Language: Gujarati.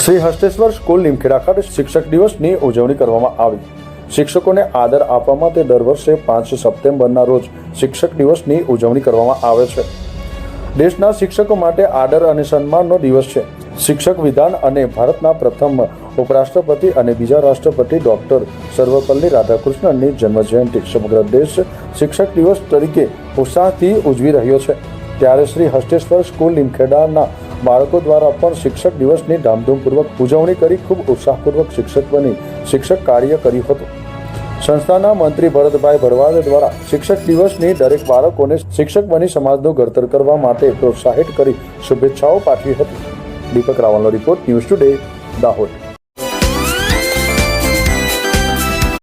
શ્રી હસ્તેશ્વર સ્કૂલ લીમખેડા ખાતે શિક્ષક દિવસની ઉજવણી કરવામાં આવી। શિક્ષકોને આદર આપવા માટે દર વર્ષે 5 સપ્ટેમ્બરના રોજ શિક્ષક દિવસની ઉજવણી કરવામાં આવે છે। દેશના શિક્ષકો માટે આદર અને સન્માનનો દિવસ છે। શિક્ષક વિધાન અને ભારતના પ્રથમ ઉપરાષ્ટ્રપતિ અને બીજા રાષ્ટ્રપતિ ડોક્ટર સર્વપલ્લી રાધાકૃષ્ણનની જન્મજયંતિ સમગ્ર દેશ શિક્ષક દિવસ તરીકે ઉત્સાહથી ઉજવી રહ્યો છે। ત્યારે શ્રી હસ્તેશ્વર સ્કૂલ લીમખેડાના બાળકો દ્વારા પણ શિક્ષક દિવસની ધામધૂમપૂર્વક ઉજવણી કરી ખૂબ ઉત્સાહપૂર્વક શિક્ષક બની શિક્ષક કાર્ય કર્યું હતું। સંસ્થાના મંત્રી ભરતભાઈ ભરવાડ દ્વારા શિક્ષક દિવસની દરેક બાળકોને શિક્ષક બની સમાજનું ઘડતર કરવા માટે પ્રોત્સાહિત કરી શુભેચ્છાઓ પાઠવી હતી। દીપક રાવલનો રિપોર્ટ, ન્યૂઝ ટુડે, દાહોદ।